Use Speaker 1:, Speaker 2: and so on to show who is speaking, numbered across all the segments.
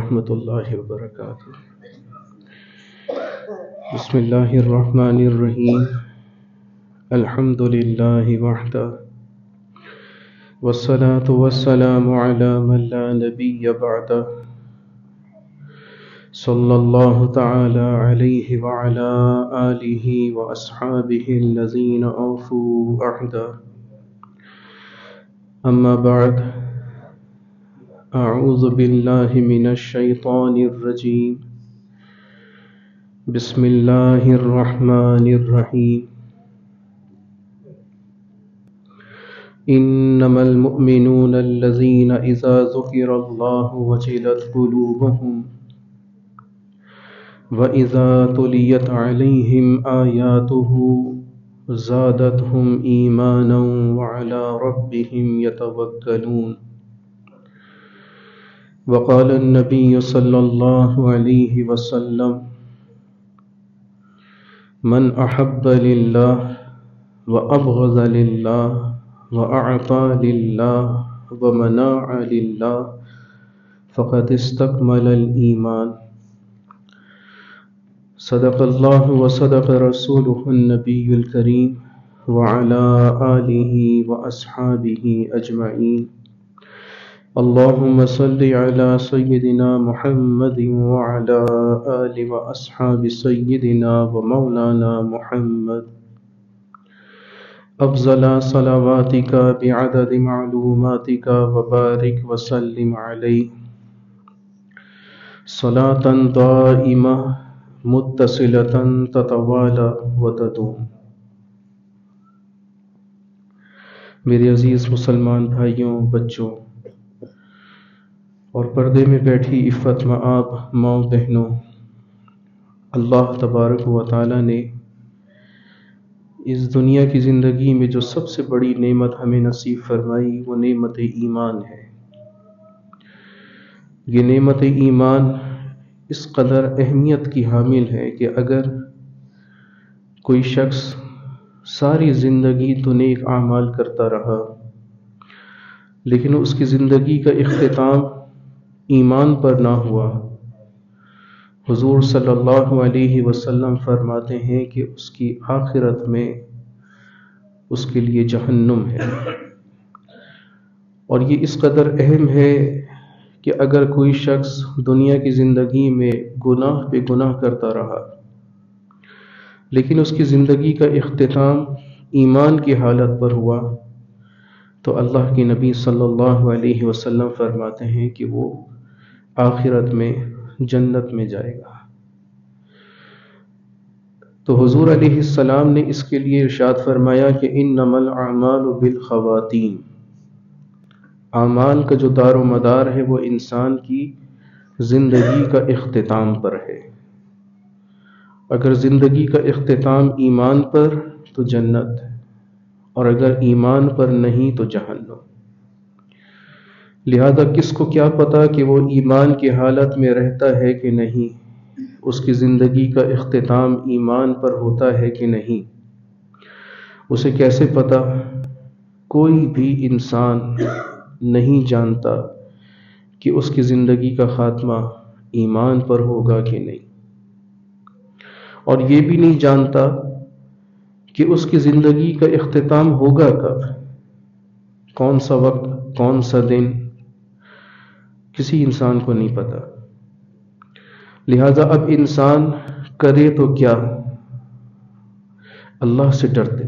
Speaker 1: ورحمۃ اللہ وبرکاتہ۔ بسم اللہ الرحمن الرحیم، الحمد للہ وحدہ والصلاة والسلام علی من لا نبی بعدہ، صلی اللہ تعالی علیہ وعلی آلہ واصحابہ الذین اوفوا عہدہ، اما بعد، اعوذ باللہ من الشیطان الرجیم، بسم اللہ الرحمن الرحیم۔ انما المؤمنون الذین اذا ذکر اللہ وجلت قلوبهم وَإِذَا تُلِيَتْ عَلَيْهِمْ آيَاتُهُ زَادَتْهُمْ إِيمَانًا وَعَلَى رَبِّهِمْ يَتَوَكَّلُونَ۔ وقال النبي صلى الله عليه وسلم: من أحب لله وأبغض لله وأعطى لله ومنع لله فقد استكمل الإيمان۔ صدق اللہ وصدق رسولہ النبی الکریم وعلى آلہ واصحابہ اجمعین۔ اللہم صل علی سیدنا محمد وعلى آل واصحاب سیدنا ومولانا محمد۔ افضل صلواتک بعدد معلوماتک وبارک وسلم علیہ صلاة دائمہ متصلۃ تتوالى وتدوم۔ میرے عزیز مسلمان بھائیوں، بچوں اور پردے میں بیٹھی عفت مآب ماؤں بہنوں، اللہ تبارک و تعالی نے اس دنیا کی زندگی میں جو سب سے بڑی نعمت ہمیں نصیب فرمائی وہ نعمت ایمان ہے۔ یہ نعمت ایمان اس قدر اہمیت کی حامل ہے کہ اگر کوئی شخص ساری زندگی تو نیک اعمال کرتا رہا لیکن اس کی زندگی کا اختتام ایمان پر نہ ہوا، حضور صلی اللہ علیہ وسلم فرماتے ہیں کہ اس کی آخرت میں اس کے لیے جہنم ہے۔ اور یہ اس قدر اہم ہے کہ اگر کوئی شخص دنیا کی زندگی میں گناہ پہ گناہ کرتا رہا لیکن اس کی زندگی کا اختتام ایمان کی حالت پر ہوا تو اللہ کے نبی صلی اللہ علیہ وسلم فرماتے ہیں کہ وہ آخرت میں جنت میں جائے گا۔ تو حضور علیہ السلام نے اس کے لیے ارشاد فرمایا کہ انما الاعمال بالخواتیم، اعمال کا جو دار و مدار ہے وہ انسان کی زندگی کا اختتام پر ہے۔ اگر زندگی کا اختتام ایمان پر تو جنت، اور اگر ایمان پر نہیں تو جہنم۔ لہذا کس کو کیا پتا کہ وہ ایمان کی حالت میں رہتا ہے کہ نہیں، اس کی زندگی کا اختتام ایمان پر ہوتا ہے کہ نہیں، اسے کیسے پتا؟ کوئی بھی انسان نہیں جانتا کہ اس کی زندگی کا خاتمہ ایمان پر ہوگا کہ نہیں، اور یہ بھی نہیں جانتا کہ اس کی زندگی کا اختتام ہوگا کب، کون سا وقت، کون سا دن، کسی انسان کو نہیں پتا۔ لہذا اب انسان کرے تو کیا؟ اللہ سے ڈرتے،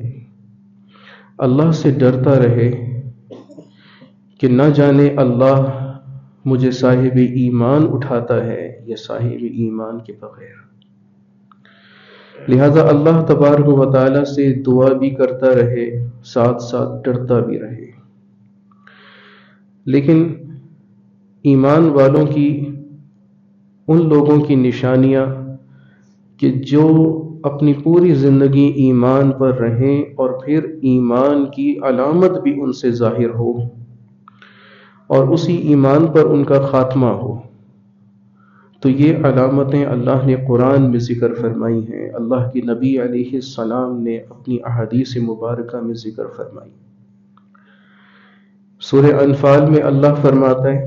Speaker 1: اللہ سے ڈرتا رہے کہ نہ جانے اللہ مجھے صاحب ایمان اٹھاتا ہے یا صاحب ایمان کے بغیر۔ لہذا اللہ تبارک و تعالی سے دعا بھی کرتا رہے، ساتھ ساتھ ڈرتا بھی رہے۔ لیکن ایمان والوں کی ان لوگوں کی نشانیاں کہ جو اپنی پوری زندگی ایمان پر رہیں اور پھر ایمان کی علامت بھی ان سے ظاہر ہو اور اسی ایمان پر ان کا خاتمہ ہو، تو یہ علامتیں اللہ نے قرآن میں ذکر فرمائی ہیں، اللہ کے نبی علیہ السلام نے اپنی احادیث مبارکہ میں ذکر فرمائی۔ سورہ انفال میں اللہ فرماتا ہے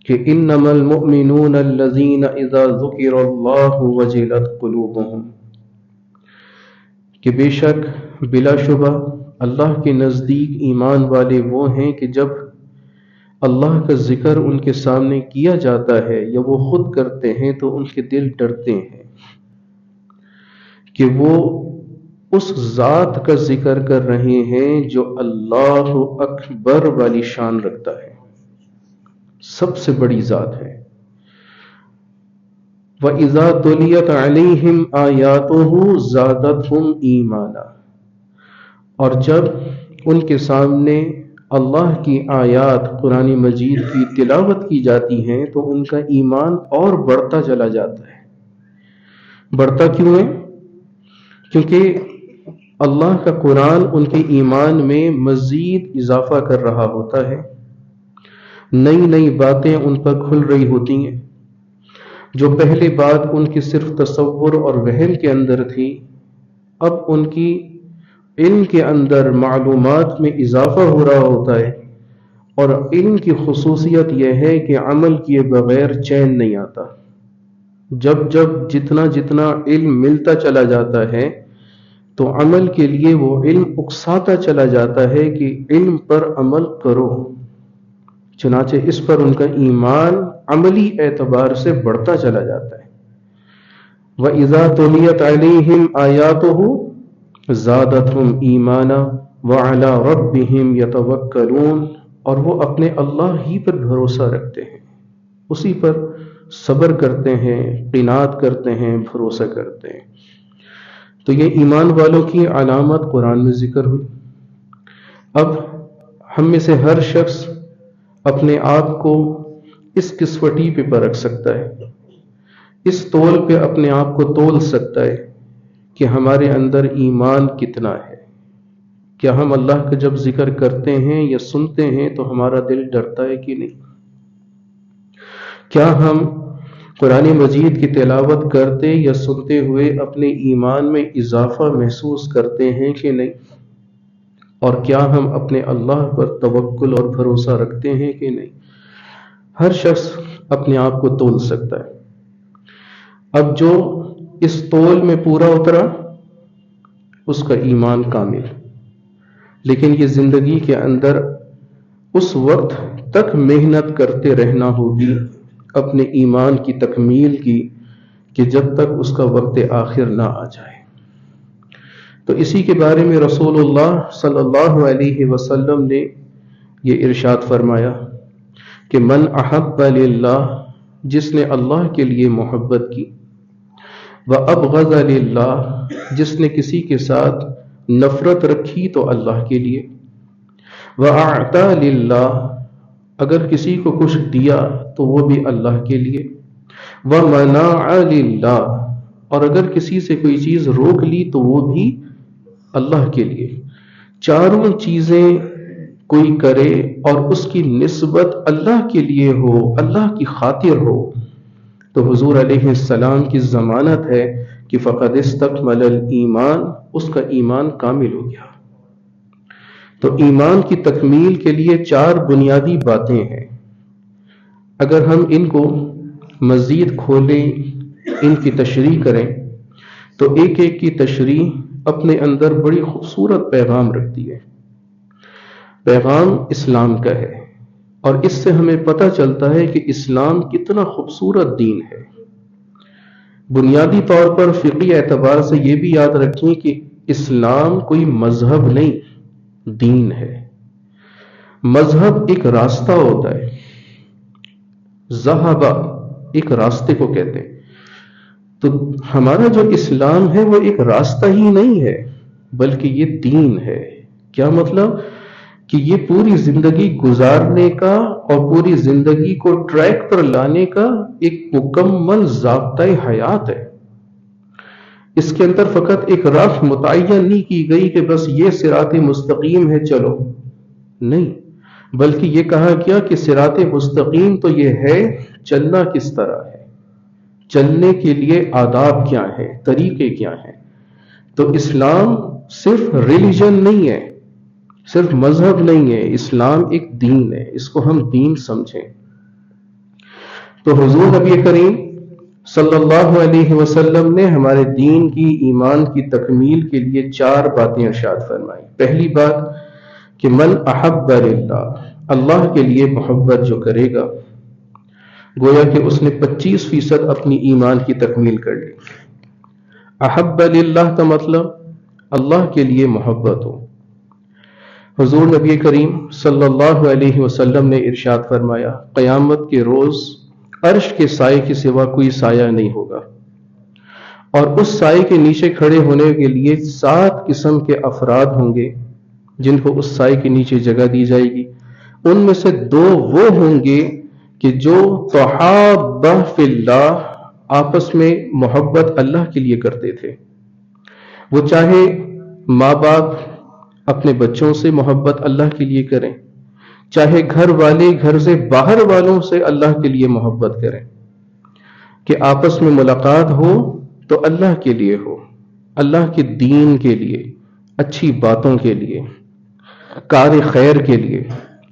Speaker 1: کہ انما المؤمنون الذین اذا ذکر اللہ وجلت قلوبہم، کہ بے شک بلا شبہ اللہ کے نزدیک ایمان والے وہ ہیں کہ جب اللہ کا ذکر ان کے سامنے کیا جاتا ہے یا وہ خود کرتے ہیں تو ان کے دل ڈرتے ہیں کہ وہ اس ذات کا ذکر کر رہے ہیں جو اللہ اکبر والی شان رکھتا ہے، سب سے بڑی ذات ہے۔ وَإِذَا تُلِيَتْ عَلَيْهِمْ آيَاتُهُ زَادَتْهُمْ إِيمَانًا، اور جب ان کے سامنے اللہ کی آیات قرآن مجید کی تلاوت کی جاتی ہیں تو ان کا ایمان اور بڑھتا چلا جاتا ہے۔ بڑھتا کیوں ہے؟ کیونکہ اللہ کا قرآن ان کے ایمان میں مزید اضافہ کر رہا ہوتا ہے، نئی نئی باتیں ان پر کھل رہی ہوتی ہیں۔ جو پہلے بات ان کی صرف تصور اور وہم کے اندر تھی، اب ان کی علم کے اندر معلومات میں اضافہ ہو رہا ہوتا ہے، اور علم کی خصوصیت یہ ہے کہ عمل کیے بغیر چین نہیں آتا۔ جب جتنا علم ملتا چلا جاتا ہے تو عمل کے لیے وہ علم اکساتا چلا جاتا ہے کہ علم پر عمل کرو، چنانچہ اس پر ان کا ایمان عملی اعتبار سے بڑھتا چلا جاتا ہے۔ وَإِذَا تُلِيَتْ عَلَيْهِمْ آيَاتُهُ زَادَتْهُمْ إِيمَانًا وَعَلَى رَبِّهِمْ يَتَوَكَّلُونَ، اور وہ اپنے اللہ ہی پر بھروسہ رکھتے ہیں، اسی پر صبر کرتے ہیں، قناعت کرتے ہیں، بھروسہ کرتے ہیں۔ تو یہ ایمان والوں کی علامت قرآن میں ذکر ہوئی۔ اب ہم میں سے ہر شخص اپنے آپ کو اس کسوٹی پہ پرکھ سکتا ہے، اس تول پہ اپنے آپ کو تول سکتا ہے کہ ہمارے اندر ایمان کتنا ہے۔ کیا ہم اللہ کا جب ذکر کرتے ہیں یا سنتے ہیں تو ہمارا دل ڈرتا ہے کہ نہیں؟ کیا ہم قرآن مجید کی تلاوت کرتے یا سنتے ہوئے اپنے ایمان میں اضافہ محسوس کرتے ہیں کہ نہیں؟ اور کیا ہم اپنے اللہ پر توکل اور بھروسہ رکھتے ہیں کہ نہیں؟ ہر شخص اپنے آپ کو تول سکتا ہے۔ اب جو اس تول میں پورا اترا اس کا ایمان کامل، لیکن یہ زندگی کے اندر اس وقت تک محنت کرتے رہنا ہوگی اپنے ایمان کی تکمیل کی کہ جب تک اس کا وقت آخر نہ آ جائے۔ تو اسی کے بارے میں رسول اللہ صلی اللہ علیہ وسلم نے یہ ارشاد فرمایا کہ من احب للہ، جس نے اللہ کے لیے محبت کی، وابغض للہ، جس نے کسی کے ساتھ نفرت رکھی تو اللہ کے لیے، واعطى للہ، اگر کسی کو کچھ دیا تو وہ بھی اللہ کے لیے، ومنع للہ، اور اگر کسی سے کوئی چیز روک لی تو وہ بھی اللہ کے لیے۔ چاروں چیزیں کوئی کرے اور اس کی نسبت اللہ کے لیے ہو، اللہ کی خاطر ہو، تو حضور علیہ السلام کی ضمانت ہے کہ فقد استکمل الایمان، اس کا ایمان کامل ہو گیا۔ تو ایمان کی تکمیل کے لیے 4 بنیادی باتیں ہیں۔ اگر ہم ان کو مزید کھولیں، ان کی تشریح کریں تو ایک ایک کی تشریح اپنے اندر بڑی خوبصورت پیغام رکھتی ہے۔ پیغام اسلام کا ہے، اور اس سے ہمیں پتہ چلتا ہے کہ اسلام کتنا خوبصورت دین ہے۔ بنیادی طور پر فقہی اعتبار سے یہ بھی یاد رکھیں کہ اسلام کوئی مذہب نہیں، دین ہے۔ مذہب ایک راستہ ہوتا ہے، ذہبہ ایک راستے کو کہتے ہیں، تو ہمارا جو اسلام ہے وہ ایک راستہ ہی نہیں ہے بلکہ یہ دین ہے۔ کیا مطلب؟ کہ یہ پوری زندگی گزارنے کا اور پوری زندگی کو ٹریک پر لانے کا ایک مکمل ضابطۂ حیات ہے۔ اس کے اندر فقط ایک راہ متعین نہیں کی گئی کہ بس یہ صراط مستقیم ہے چلو، نہیں، بلکہ یہ کہا گیا کہ صراط مستقیم تو یہ ہے، چلنا کس طرح ہے، چلنے کے لیے آداب کیا ہیں، طریقے کیا ہیں۔ تو اسلام صرف ریلیجن نہیں ہے، صرف مذہب نہیں ہے، اسلام ایک دین ہے، اس کو ہم دین سمجھیں۔ تو حضور نبی کریم صلی اللہ علیہ وسلم نے ہمارے دین کی، ایمان کی تکمیل کے لیے 4 باتیں ارشاد فرمائی۔ پہلی بات کہ من احب للہ، اللہ کے لیے محبت جو کرے گا، گویا کہ اس نے 25% اپنی ایمان کی تکمیل کر لی۔ احب للہ کا مطلب اللہ کے لیے محبت ہو۔ حضور نبی کریم صلی اللہ علیہ وسلم نے ارشاد فرمایا، قیامت کے روز عرش کے سائے کے سوا کوئی سایہ نہیں ہوگا، اور اس سائے کے نیچے کھڑے ہونے کے لیے 7 قسم کے افراد ہوں گے جن کو اس سائے کے نیچے جگہ دی جائے گی۔ ان میں سے 2 وہ ہوں گے کہ جو تحابہ فی اللہ، آپس میں محبت اللہ کے لیے کرتے تھے۔ وہ چاہے ماں باپ اپنے بچوں سے محبت اللہ کے لیے کریں، چاہے گھر والے گھر سے باہر والوں سے اللہ کے لیے محبت کریں، کہ آپس میں ملاقات ہو تو اللہ کے لیے ہو، اللہ کے دین کے لیے، اچھی باتوں کے لیے، کار خیر کے لیے،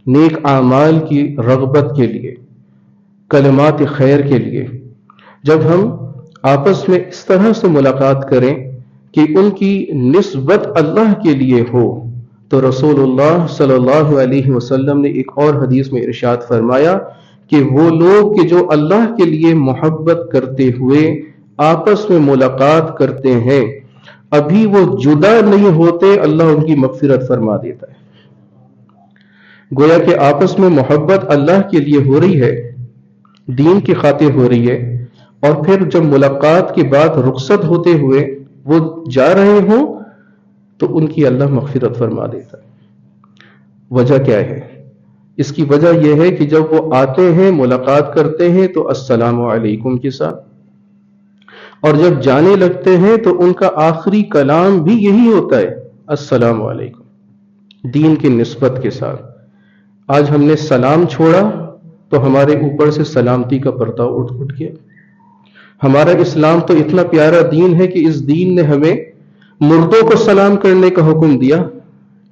Speaker 1: نیک اعمال کی رغبت کے لیے، کلمات خیر کے لیے۔ جب ہم آپس میں اس طرح سے ملاقات کریں کہ ان کی نسبت اللہ کے لیے ہو، تو رسول اللہ صلی اللہ علیہ وسلم نے ایک اور حدیث میں ارشاد فرمایا کہ وہ لوگ کہ جو اللہ کے لیے محبت کرتے ہوئے آپس میں ملاقات کرتے ہیں، ابھی وہ جدا نہیں ہوتے، اللہ ان کی مغفرت فرما دیتا ہے۔ گویا کہ آپس میں محبت اللہ کے لیے ہو رہی ہے، دین کی خاطر ہو رہی ہے، اور پھر جب ملاقات کے بعد رخصت ہوتے ہوئے وہ جا رہے ہوں تو ان کی اللہ مغفرت فرما دیتا ہے۔ وجہ کیا ہے؟ اس کی وجہ یہ ہے کہ جب وہ آتے ہیں، ملاقات کرتے ہیں تو السلام علیکم کے ساتھ، اور جب جانے لگتے ہیں تو ان کا آخری کلام بھی یہی ہوتا ہے، السلام علیکم، دین کی نسبت کے ساتھ۔ آج ہم نے سلام چھوڑا تو ہمارے اوپر سے سلامتی کا پردہ اٹھ گیا۔ ہمارا اسلام تو اتنا پیارا دین ہے کہ اس دین نے ہمیں مردوں کو سلام کرنے کا حکم دیا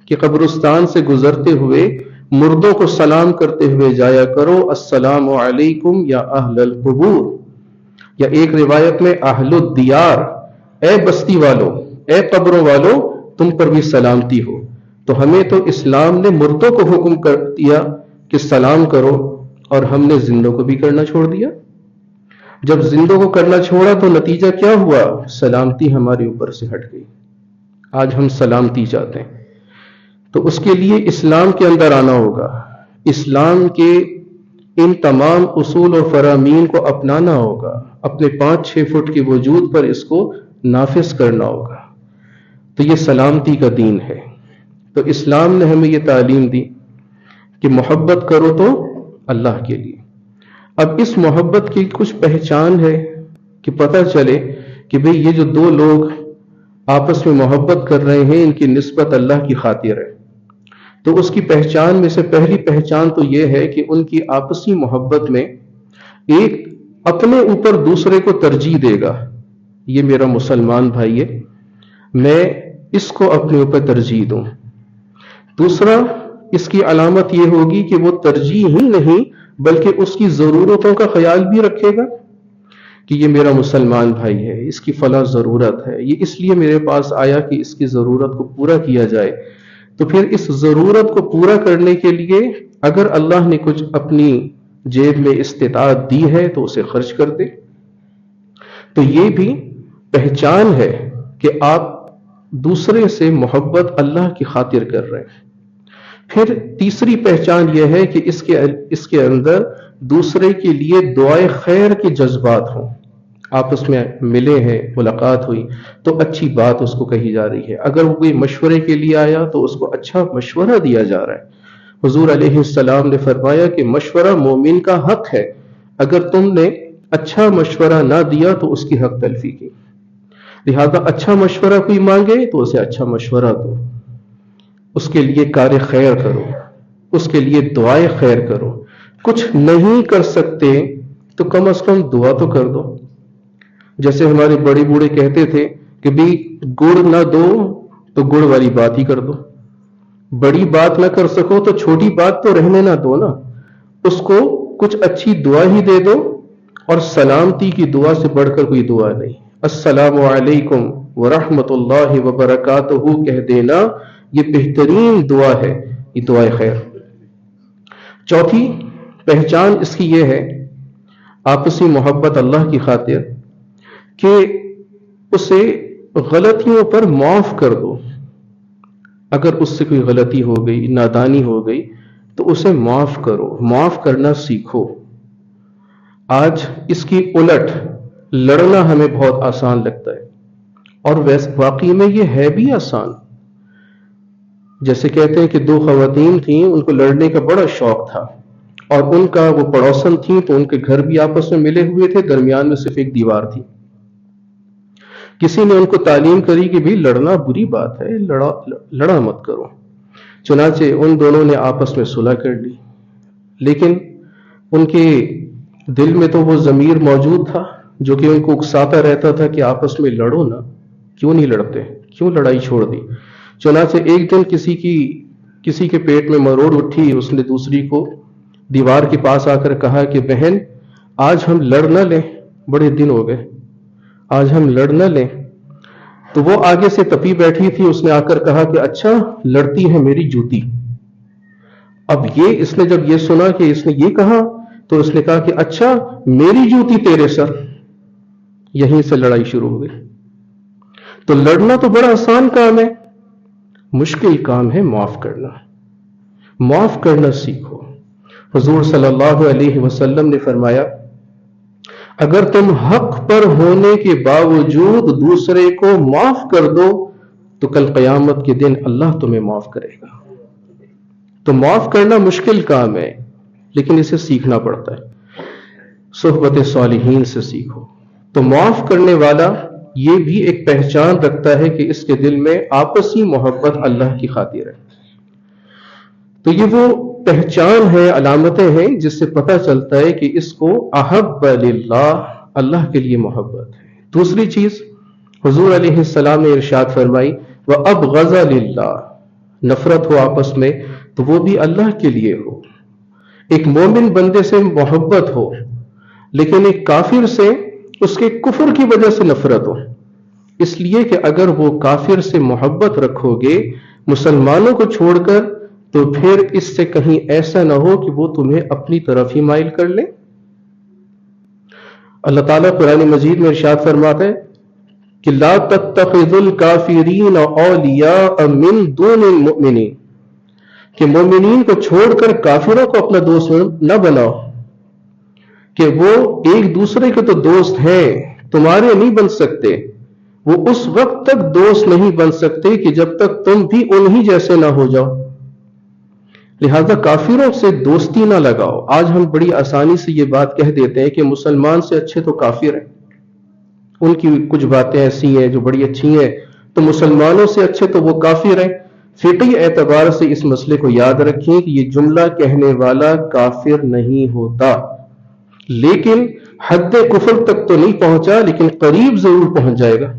Speaker 1: کہ قبرستان سے گزرتے ہوئے مردوں کو سلام کرتے ہوئے جایا کرو، السلام علیکم یا اہل القبور، یا ایک روایت میں اہل الدیار، اے بستی والو، اے قبروں والو، تم پر بھی سلامتی ہو۔ تو ہمیں تو اسلام نے مردوں کو حکم کر دیا کہ سلام کرو، اور ہم نے زندوں کو بھی کرنا چھوڑ دیا۔ جب زندوں کو کرنا چھوڑا تو نتیجہ کیا ہوا؟ سلامتی ہمارے اوپر سے ہٹ گئی۔ آج ہم سلامتی چاہتے ہیں، تو اس کے لیے اسلام کے اندر آنا ہوگا، اسلام کے ان تمام اصول اور فرامین کو اپنانا ہوگا، اپنے 5-6 فٹ کے وجود پر اس کو نافذ کرنا ہوگا۔ تو یہ سلامتی کا دین ہے۔ تو اسلام نے ہمیں یہ تعلیم دی کہ محبت کرو تو اللہ کے لیے۔ اب اس محبت کی کچھ پہچان ہے کہ پتہ چلے کہ بھئی یہ جو 2 لوگ آپس میں محبت کر رہے ہیں، ان کی نسبت اللہ کی خاطر ہے۔ تو اس کی پہچان میں سے پہلی پہچان تو یہ ہے کہ ان کی آپسی محبت میں ایک اپنے اوپر دوسرے کو ترجیح دے گا، یہ میرا مسلمان بھائی ہے، میں اس کو اپنے اوپر ترجیح دوں۔ دوسرا، اس کی علامت یہ ہوگی کہ وہ ترجیح ہی نہیں بلکہ اس کی ضرورتوں کا خیال بھی رکھے گا کہ یہ میرا مسلمان بھائی ہے، اس کی فلاں ضرورت ہے، یہ اس لیے میرے پاس آیا کہ اس کی ضرورت کو پورا کیا جائے۔ تو پھر اس ضرورت کو پورا کرنے کے لیے اگر اللہ نے کچھ اپنی جیب میں استطاعت دی ہے تو اسے خرچ کر دے۔ تو یہ بھی پہچان ہے کہ آپ دوسرے سے محبت اللہ کی خاطر کر رہے ہیں۔ پھر تیسری پہچان یہ ہے کہ اس کے اندر دوسرے کے لیے دعائے خیر کے جذبات ہوں۔ آپس میں ملے ہیں، ملاقات ہوئی تو اچھی بات اس کو کہی جا رہی ہے۔ اگر وہ کوئی مشورے کے لیے آیا تو اس کو اچھا مشورہ دیا جا رہا ہے۔ حضور علیہ السلام نے فرمایا کہ مشورہ مومن کا حق ہے، اگر تم نے اچھا مشورہ نہ دیا تو اس کی حق تلفی کی۔ لہذا اچھا مشورہ کوئی مانگے تو اسے اچھا مشورہ دو، اس کے لیے کار خیر کرو، اس کے لیے دعائے خیر کرو۔ کچھ نہیں کر سکتے تو کم از کم دعا تو کر دو۔ جیسے ہمارے بڑے بوڑھے کہتے تھے کہ بھی گڑ نہ دو تو گڑ والی بات ہی کر دو، بڑی بات نہ کر سکو تو چھوٹی بات تو رہنے نہ دو نا، اس کو کچھ اچھی دعا ہی دے دو اور سلامتی کی دعا سے بڑھ کر کوئی دعا نہیں. السلام علیکم ورحمۃ اللہ وبرکاتہ کہہ دینا یہ بہترین دعا ہے، یہ دعائے خیر. چوتھی پہچان اس کی یہ ہے آپسی محبت اللہ کی خاطر کہ اسے غلطیوں پر معاف کر دو. اگر اس سے کوئی غلطی ہو گئی، نادانی ہو گئی، تو اسے معاف کرو، معاف کرنا سیکھو. آج اس کی الٹ لڑنا ہمیں بہت آسان لگتا ہے، اور واقعی میں یہ ہے بھی آسان. جیسے کہتے ہیں کہ دو خواتین تھیں، ان کو لڑنے کا بڑا شوق تھا، اور ان کا وہ پڑوسن تھیں تو ان کے گھر بھی آپس میں ملے ہوئے تھے، درمیان میں صرف ایک دیوار تھی. کسی نے ان کو تعلیم کری کہ بھی لڑنا بری بات ہے، لڑا مت کرو. چنانچہ ان دونوں نے آپس میں صلح کر لی، لیکن ان کے دل میں تو وہ ضمیر موجود تھا جو کہ ان کو اکساتا رہتا تھا کہ آپس میں لڑو نا، کیوں نہیں لڑتے، کیوں لڑائی چھوڑ دی. چنانچہ ایک دن کسی کے پیٹ میں مروڑ اٹھی، اس نے دوسری کو دیوار کے پاس آ کر کہا کہ بہن آج ہم لڑ نہ لیں، بڑے دن ہو گئے، آج ہم لڑ نہ لیں. تو وہ آگے سے تپی بیٹھی تھی، اس نے آ کر کہا کہ اچھا لڑتی ہے میری جوتی. اب اس نے جب یہ سنا کہ اس نے یہ کہا تو اس نے کہا کہ اچھا میری جوتی تیرے سر. یہیں سے لڑائی شروع ہو گئی. تو لڑنا تو بڑا آسان کام ہے، مشکل کام ہے معاف کرنا. معاف کرنا سیکھو. حضور صلی اللہ علیہ وسلم نے فرمایا اگر تم حق پر ہونے کے باوجود دوسرے کو معاف کر دو تو کل قیامت کے دن اللہ تمہیں معاف کرے گا. تو معاف کرنا مشکل کام ہے، لیکن اسے سیکھنا پڑتا ہے. صحبت صالحین سے سیکھو. تو معاف کرنے والا یہ بھی ایک پہچان رکھتا ہے کہ اس کے دل میں آپسی محبت اللہ کی خاطر ہے. تو یہ وہ پہچان ہے، علامتیں ہیں جس سے پتہ چلتا ہے کہ اس کو احب للہ، اللہ کے لیے محبت ہے. دوسری چیز حضور علیہ السلام نے ارشاد فرمائی وَأَبْغَضَ لِلَّهِ، نفرت ہو آپس میں تو وہ بھی اللہ کے لیے ہو. ایک مومن بندے سے محبت ہو، لیکن ایک کافر سے اس کے کفر کی وجہ سے نفرت ہو. اس لیے کہ اگر وہ کافر سے محبت رکھو گے مسلمانوں کو چھوڑ کر، تو پھر اس سے کہیں ایسا نہ ہو کہ وہ تمہیں اپنی طرف ہی مائل کر لے. اللہ تعالیٰ قرآن مجید میں ارشاد فرماتا ہے کہ لا تتخذوا الکافرین اولیاء من دون المؤمنین، کہ مومنین کو چھوڑ کر کافروں کو اپنا دوست نہ بناؤ، کہ وہ ایک دوسرے کے تو دوست ہیں، تمہارے نہیں بن سکتے. وہ اس وقت تک دوست نہیں بن سکتے کہ جب تک تم بھی انہی جیسے نہ ہو جاؤ. لہذا کافروں سے دوستی نہ لگاؤ. آج ہم بڑی آسانی سے یہ بات کہہ دیتے ہیں کہ مسلمان سے اچھے تو کافر ہیں، ان کی کچھ باتیں ایسی ہیں جو بڑی اچھی ہیں، تو مسلمانوں سے اچھے تو وہ کافر ہیں. فقہی اعتبار سے اس مسئلے کو یاد رکھیں کہ یہ جملہ کہنے والا کافر نہیں ہوتا، لیکن حد کفر تک تو نہیں پہنچا، لیکن قریب ضرور پہنچ جائے گا.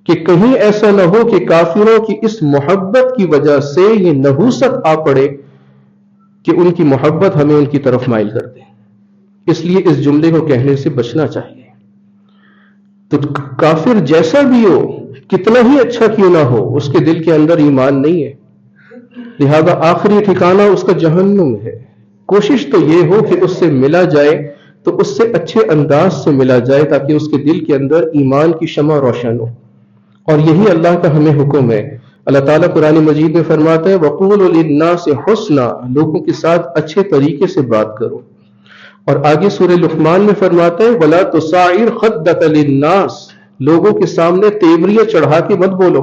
Speaker 1: کہ کہیں ایسا نہ ہو کہ کافروں کی اس محبت کی وجہ سے یہ نحوست آ پڑے کہ ان کی محبت ہمیں ان کی طرف مائل کر دے. اس لیے اس جملے کو کہنے سے بچنا چاہیے. تو کافر جیسا بھی ہو، کتنا ہی اچھا کیوں نہ ہو، اس کے دل کے اندر ایمان نہیں ہے، لہذا آخری ٹھکانہ اس کا جہنم ہے. کوشش تو یہ ہو کہ اس سے ملا جائے تو اس سے اچھے انداز سے ملا جائے تاکہ اس کے دل کے اندر ایمان کی شمع روشن ہو. اور یہی اللہ کا ہمیں حکم ہے. اللہ تعالیٰ قرآن مجید میں فرماتا ہے وَقُولُوا لِلنَّاسِ حُسْنًا، لوگوں کے ساتھ اچھے طریقے سے بات کرو. اور آگے سورہ لقمان میں فرماتا ہے وَلَا تُصَعِّرْ خَدَّكَ لِلنَّاسِ، لوگوں کے سامنے تیوریاں چڑھا کے مت بولو.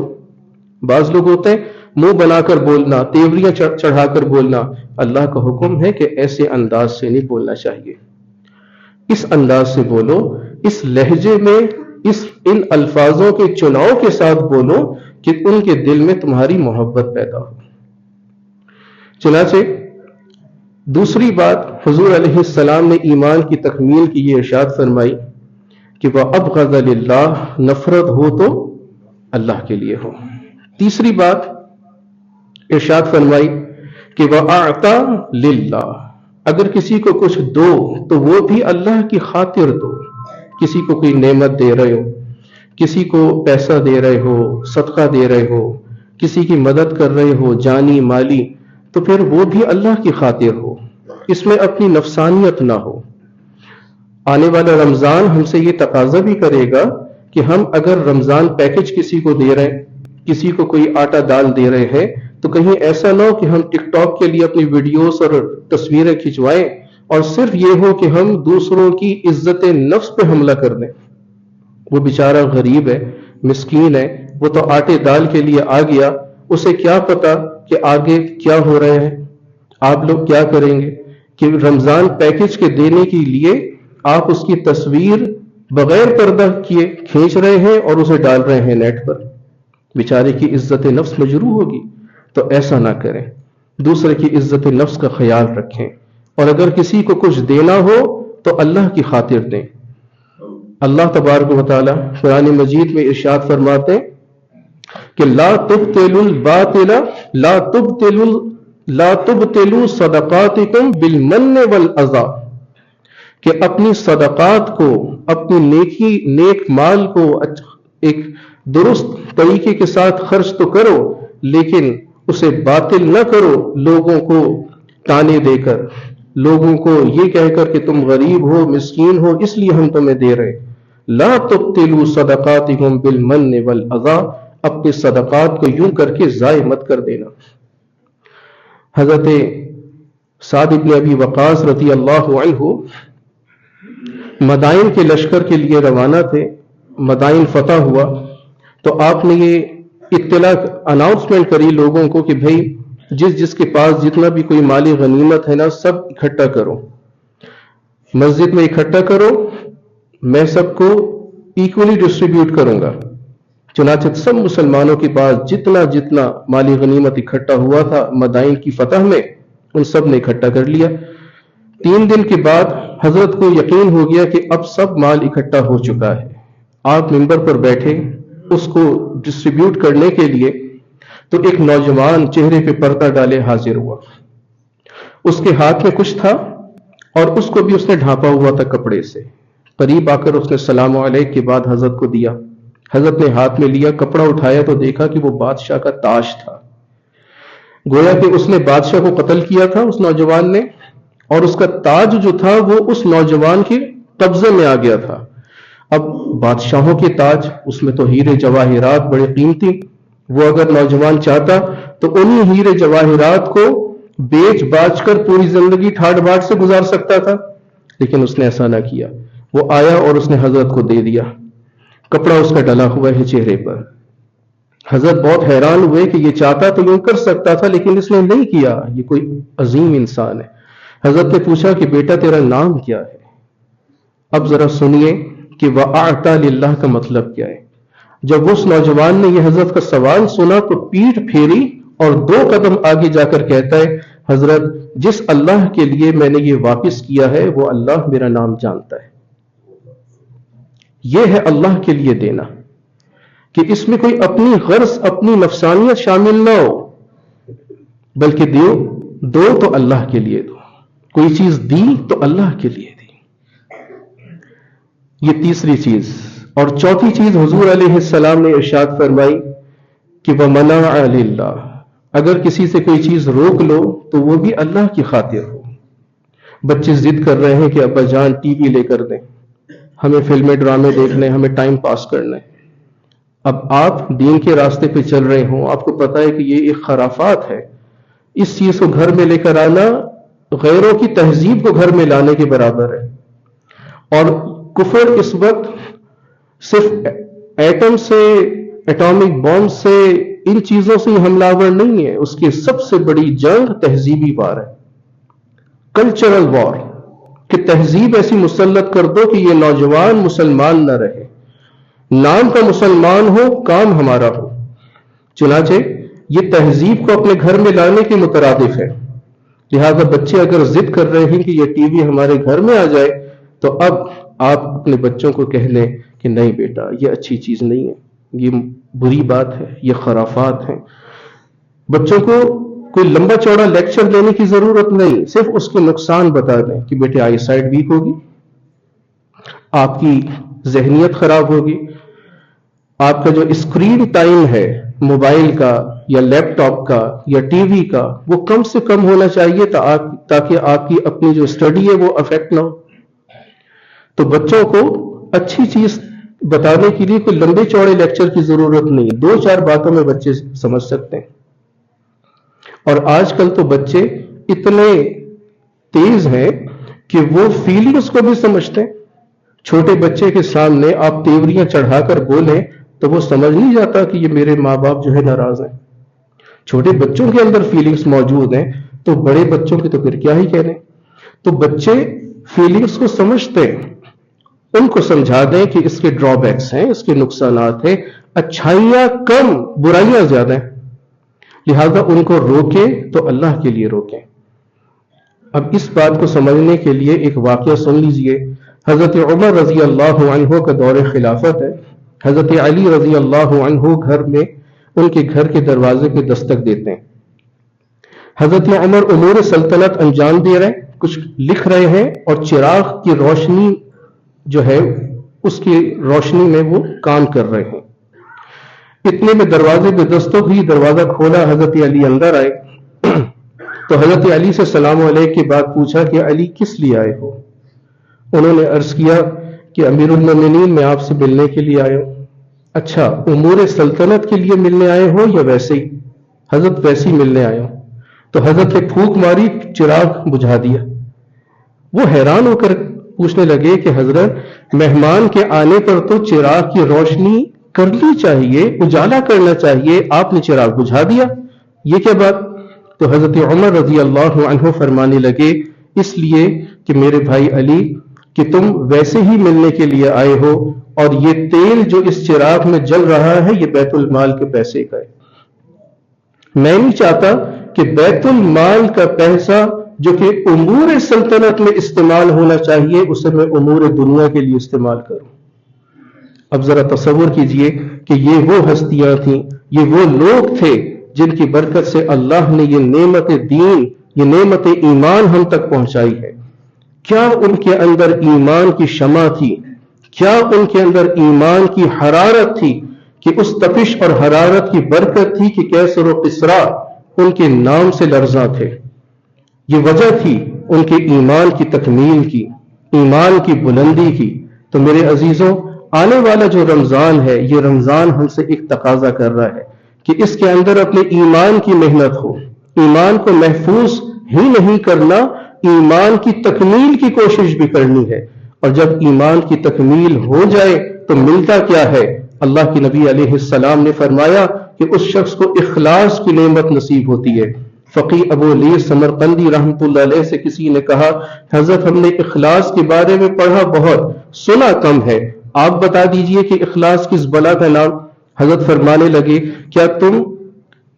Speaker 1: بعض لوگ ہوتے ہیں منہ بنا کر بولنا، تیوریاں چڑھا کر بولنا. اللہ کا حکم ہے کہ ایسے انداز سے نہیں بولنا چاہیے. اس انداز سے بولو، اس لہجے میں، ان الفاظوں کے چناؤ کے ساتھ بولو کہ ان کے دل میں تمہاری محبت پیدا ہو. چنانچہ دوسری بات حضور علیہ السلام نے ایمان کی تکمیل کی یہ ارشاد فرمائی کہ وَأَبْغَضَ لِلَّهِ، نفرت ہو تو اللہ کے لیے ہو. تیسری بات ارشاد فرمائی کہ وَأَعْطَى لِلَّهِ، اگر کسی کو کچھ دو تو وہ بھی اللہ کی خاطر دو. کسی کو کوئی نعمت دے رہے ہو، کسی کو پیسہ دے رہے ہو، صدقہ دے رہے ہو، کسی کی مدد کر رہے ہو جانی مالی، تو پھر وہ بھی اللہ کی خاطر ہو، اس میں اپنی نفسانیت نہ ہو. آنے والا رمضان ہم سے یہ تقاضا بھی کرے گا کہ ہم اگر رمضان پیکج کسی کو دے رہے ہیں، کسی کو کوئی آٹا دال دے رہے ہیں، تو کہیں ایسا نہ ہو کہ ہم ٹک ٹاک کے لیے اپنی ویڈیوز اور تصویریں کھنچوائیں اور صرف یہ ہو کہ ہم دوسروں کی عزت نفس پہ حملہ کر دیں. وہ بیچارہ غریب ہے، مسکین ہے، وہ تو آٹے دال کے لیے آ گیا، اسے کیا پتا کہ آگے کیا ہو رہے ہیں. آپ لوگ کیا کریں گے کہ رمضان پیکج کے دینے کے لیے آپ اس کی تصویر بغیر پردہ کیے کھینچ رہے ہیں اور اسے ڈال رہے ہیں نیٹ پر. بیچارے کی عزت نفس مجروح ہوگی. تو ایسا نہ کریں، دوسرے کی عزت نفس کا خیال رکھیں، اور اگر کسی کو کچھ دینا ہو تو اللہ کی خاطر دیں. اللہ تبارک و تعالی قرآن مجید میں ارشاد فرماتے ہیں کہ لا تبطلوا الباطل لا تبطلوا صدقاتکم بالمن والاذى، کہ اپنی صدقات کو، اپنی نیک مال کو ایک درست طریقے کے ساتھ خرچ تو کرو، لیکن اسے باطل نہ کرو، لوگوں کو تانے دے کر، لوگوں کو یہ کہہ کر کہ تم غریب ہو، مسکین ہو، اس لیے ہم تمہیں دے رہے. لا تبطلوا صدقاتکم بالمن والاذى، اپنے صدقات کو یوں کر کے ضائع مت کر دینا. حضرت سعد بن ابی وقاص رضی اللہ عنہ مدائن کے لشکر کے لیے روانہ تھے. مدائن فتح ہوا تو آپ نے یہ اطلاع اناؤنسمنٹ کری لوگوں کو کہ بھئی جس کے پاس جتنا بھی کوئی مالی غنیمت ہے نا، سب اکٹھا کرو، مسجد میں اکٹھا کرو، میں سب کو ایکولی ڈسٹریبیوٹ کروں گا. چنانچہ سب مسلمانوں کے پاس جتنا مالی غنیمت اکٹھا ہوا تھا مدائن کی فتح میں، ان سب نے اکٹھا کر لیا. 3 دن کے بعد حضرت کو یقین ہو گیا کہ اب سب مال اکٹھا ہو چکا ہے. آپ منبر پر بیٹھے اس کو ڈسٹریبیوٹ کرنے کے لیے، تو ایک نوجوان چہرے پہ پردہ ڈالے حاضر ہوا. اس کے ہاتھ میں کچھ تھا اور اس کو بھی اس نے ڈھانپا ہوا تھا کپڑے سے. قریب آ کر اس نے السلام علیکم کے بعد حضرت کو دیا. حضرت نے ہاتھ میں لیا، کپڑا اٹھایا تو دیکھا کہ وہ بادشاہ کا تاج تھا. گویا کہ اس نے بادشاہ کو قتل کیا تھا اس نوجوان نے، اور اس کا تاج جو تھا وہ اس نوجوان کے قبضے میں آ گیا تھا. اب بادشاہوں کے تاج، اس میں تو ہیرے جواہرات بڑے قیمتی، وہ اگر نوجوان چاہتا تو انہی ہیرے جواہرات کو بیچ باچ کر پوری زندگی ٹھاٹ باٹ سے گزار سکتا تھا، لیکن اس نے ایسا نہ کیا. وہ آیا اور اس نے حضرت کو دے دیا. کپڑا اس کا ڈلا ہوا ہے چہرے پر. حضرت بہت حیران ہوئے کہ یہ چاہتا تو یوں کر سکتا تھا لیکن اس نے نہیں کیا، یہ کوئی عظیم انسان ہے. حضرت نے پوچھا کہ بیٹا تیرا نام کیا ہے؟ اب ذرا سنیے کہ وَأَعْتَى لِلَّهِ کا مطلب کیا ہے. جب اس نوجوان نے یہ حضرت کا سوال سنا تو پیٹھ پھیری اور 2 قدم آگے جا کر کہتا ہے حضرت جس اللہ کے لیے میں نے یہ واپس کیا ہے وہ اللہ میرا نام جانتا ہے. یہ ہے اللہ کے لیے دینا کہ اس میں کوئی اپنی غرض، اپنی نفسانیت شامل نہ ہو، بلکہ دو تو اللہ کے لیے دو. کوئی چیز دی تو اللہ کے لیے دی. یہ تیسری چیز. اور چوتھی چیز حضور علیہ السلام نے ارشاد فرمائی کہ وَمَنَعَ لِلَّهِ، اگر کسی سے کوئی چیز روک لو تو وہ بھی اللہ کی خاطر ہو. بچے ضد کر رہے ہیں کہ ابا جان ٹی وی لے کر دیں، ہمیں فلمیں ڈرامے دیکھنے، ہمیں ٹائم پاس کرنا ہے. اب آپ دین کے راستے پہ چل رہے ہوں، آپ کو پتا ہے کہ یہ ایک خرافات ہے. اس چیز کو گھر میں لے کر آنا غیروں کی تہذیب کو گھر میں لانے کے برابر ہے. اور کفر اس وقت صرف ایٹم سے، ایٹامک بم سے، ان چیزوں سے حملہ آور نہیں ہے. اس کی سب سے بڑی جنگ تہذیبی وار ہے، کلچرل وار، کہ تہذیب ایسی مسلط کر دو کہ یہ نوجوان مسلمان نہ رہے، نام کا مسلمان ہو، کام ہمارا ہو. چنانچہ یہ تہذیب کو اپنے گھر میں لانے کے مترادف ہے. لہذا بچے اگر ضد کر رہے ہیں کہ یہ ٹی وی ہمارے گھر میں آ جائے تو اب آپ اپنے بچوں کو کہہ لیں کہ نہیں بیٹا یہ اچھی چیز نہیں ہے، یہ بری بات ہے، یہ خرافات ہیں. بچوں کو کوئی لمبا چوڑا لیکچر دینے کی ضرورت نہیں، صرف اس کے نقصان بتا دیں کہ بیٹے آئی سائٹ ویک ہوگی، آپ کی ذہنیت خراب ہوگی، آپ کا جو اسکرین ٹائم ہے موبائل کا یا لیپ ٹاپ کا یا ٹی وی کا وہ کم سے کم ہونا چاہیے تاکہ آپ کی اپنی جو اسٹڈی ہے وہ افیکٹ نہ ہو۔ تو بچوں کو اچھی چیز بتانے کے لیے کوئی لمبے چوڑے لیکچر کی ضرورت نہیں، 2-4 باتوں میں بچے سمجھ سکتے ہیں۔ اور آج کل تو بچے اتنے تیز ہیں کہ وہ فیلنگز کو بھی سمجھتے ہیں۔ چھوٹے بچے کے سامنے آپ تیوریاں چڑھا کر بولیں تو وہ سمجھ نہیں جاتا کہ یہ میرے ماں باپ جو ہے ناراض ہیں۔ چھوٹے بچوں کے اندر فیلنگز موجود ہیں تو بڑے بچوں کے تو پھر کیا ہی کہنے۔ تو بچے فیلنگز کو سمجھتے ہیں، ان کو سمجھا دیں کہ اس کے ڈرا بیکس ہیں، اس کے نقصانات ہیں، اچھائیاں کم برائیاں زیادہ ہیں، لہذا ان کو روکیں تو اللہ کے لیے روکیں۔ اب اس بات کو سمجھنے کے لیے ایک واقعہ سن لیجئے۔ حضرت عمر رضی اللہ عنہ کا دور خلافت ہے، حضرت علی رضی اللہ عنہ گھر میں ان کے گھر کے دروازے پہ دستک دیتے ہیں۔ حضرت عمر امور سلطنت انجام دے رہے ہیں، کچھ لکھ رہے ہیں اور چراغ کی روشنی جو ہے اس کی روشنی میں وہ کام کر رہے ہیں۔ اتنے میں دروازے پہ دستک ہوئی، دروازہ کھولا، حضرت علی اندر آئے تو حضرت علی سے سلام علیہ کے بعد پوچھا کہ علی کس لیے آئے ہو؟ انہوں نے عرض کیا کہ امیر المومنین میں آپ سے ملنے کے لیے آئے ہوں۔ اچھا، امور سلطنت کے لیے ملنے آئے ہو یا ویسے ہی؟ حضرت ویسے ہی ملنے آئے ہوں۔ تو حضرت نے پھونک ماری، چراغ بجھا دیا۔ وہ حیران ہو کر پوچھنے لگے کہ حضرت مہمان کے آنے پر تو چراغ کی روشنی کرنی چاہیے، اجالا کرنا چاہیے، آپ نے چراغ بجھا دیا، یہ کیا بات؟ تو حضرت عمر رضی اللہ عنہ فرمانے لگے اس لیے کہ میرے بھائی علی کہ تم ویسے ہی ملنے کے لیے آئے ہو اور یہ تیل جو اس چراغ میں جل رہا ہے یہ بیت المال کے پیسے کا ہے۔ میں نہیں چاہتا کہ بیت المال کا پیسہ جو کہ امور سلطنت میں استعمال ہونا چاہیے اسے میں امور دنیا کے لیے استعمال کروں۔ اب ذرا تصور کیجئے کہ یہ وہ ہستیاں تھیں، یہ وہ لوگ تھے جن کی برکت سے اللہ نے یہ نعمت دین، یہ نعمت ایمان ہم تک پہنچائی ہے۔ کیا ان کے اندر ایمان کی شمع تھی، کیا ان کے اندر ایمان کی حرارت تھی کہ اس تپش اور حرارت کی برکت تھی کہ کیسر و قسرا ان کے نام سے لرزاں تھے۔ یہ وجہ تھی ان کے ایمان کی تکمیل کی، ایمان کی بلندی کی۔ تو میرے عزیزوں، آنے والا جو رمضان ہے یہ رمضان ہم سے ایک تقاضا کر رہا ہے کہ اس کے اندر اپنے ایمان کی محنت ہو، ایمان کو محفوظ ہی نہیں کرنا، ایمان کی تکمیل کی کوشش بھی کرنی ہے۔ اور جب ایمان کی تکمیل ہو جائے تو ملتا کیا ہے؟ اللہ کے نبی علیہ السلام نے فرمایا کہ اس شخص کو اخلاص کی نعمت نصیب ہوتی ہے۔ فقی ابو علی سمرقندی رحمۃ اللہ علیہ سے کسی نے کہا حضرت ہم نے اخلاص کے بارے میں پڑھا بہت، سنا کم ہے، آپ بتا دیجئے کہ اخلاص کس بلا کا نام؟ حضرت فرمانے لگے کیا تم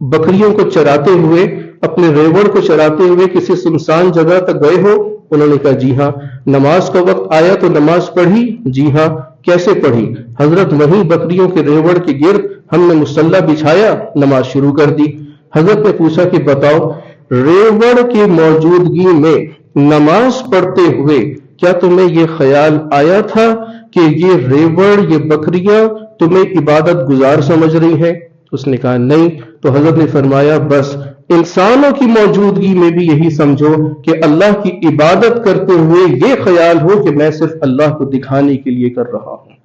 Speaker 1: بکریوں کو چراتے ہوئے، اپنے ریوڑ کو چراتے ہوئے کسی سنسان جگہ تک گئے ہو؟ انہوں نے کہا جی ہاں۔ نماز کا وقت آیا تو نماز پڑھی؟ جی ہاں۔ کیسے پڑھی؟ حضرت وہیں بکریوں کے ریوڑ کے گرد ہم نے مصلی بچھایا، نماز شروع کر دی۔ حضرت نے پوچھا کہ بتاؤ ریوڑ کی موجودگی میں نماز پڑھتے ہوئے کیا تمہیں یہ خیال آیا تھا کہ یہ ریوڑ، یہ بکریاں تمہیں عبادت گزار سمجھ رہی ہیں؟ اس نے کہا نہیں۔ تو حضرت نے فرمایا بس انسانوں کی موجودگی میں بھی یہی سمجھو کہ اللہ کی عبادت کرتے ہوئے یہ خیال ہو کہ میں صرف اللہ کو دکھانے کے لیے کر رہا ہوں،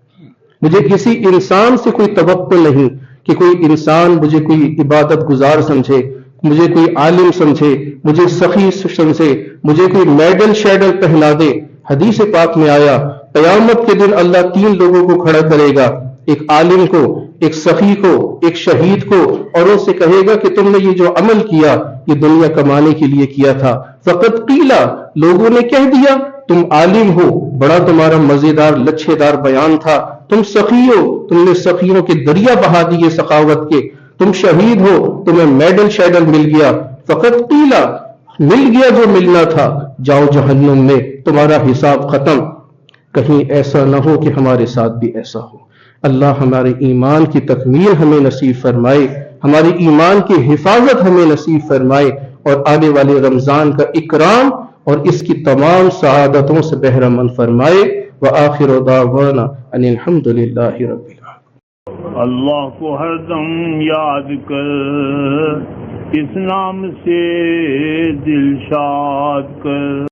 Speaker 1: مجھے کسی انسان سے کوئی توقع نہیں کہ کوئی انسان مجھے کوئی عبادت گزار سمجھے، مجھے کوئی عالم سمجھے، مجھے سخی سمجھے، مجھے کوئی میڈل شیڈل پہنا دے۔ حدیث پاک میں آیا قیامت کے دن اللہ 3 لوگوں کو کھڑا کرے گا، ایک عالم کو، ایک سخی کو، ایک شہید کو، اور ان سے کہے گا کہ تم نے یہ جو عمل کیا یہ دنیا کمانے کے لیے کیا تھا۔ فقط قیلا، لوگوں نے کہہ دیا تم عالم ہو، بڑا تمہارا مزیدار لچھے دار بیان تھا، تم سخی ہو، تم نے سخیوں کے دریا بہا دیے سخاوت کے، تم شہید ہو، تمہیں میڈل شیڈل مل گیا۔ فقط قیلا، مل گیا جو ملنا تھا، جاؤ جہنم میں، تمہارا حساب ختم۔ کہیں ایسا نہ ہو کہ ہمارے ساتھ بھی ایسا ہو۔ اللہ ہمارے ایمان کی تکمیل ہمیں نصیب فرمائے، ہماری ایمان کی حفاظت ہمیں نصیب فرمائے اور آنے والے رمضان کا اکرام اور اس کی تمام سعادتوں سے بہرہ مند فرمائے. وآخر دعوانا ان الحمد للہ رب العالمین.
Speaker 2: اللہ کو ہر دم یاد کر، اس نام سے دل شاد کر.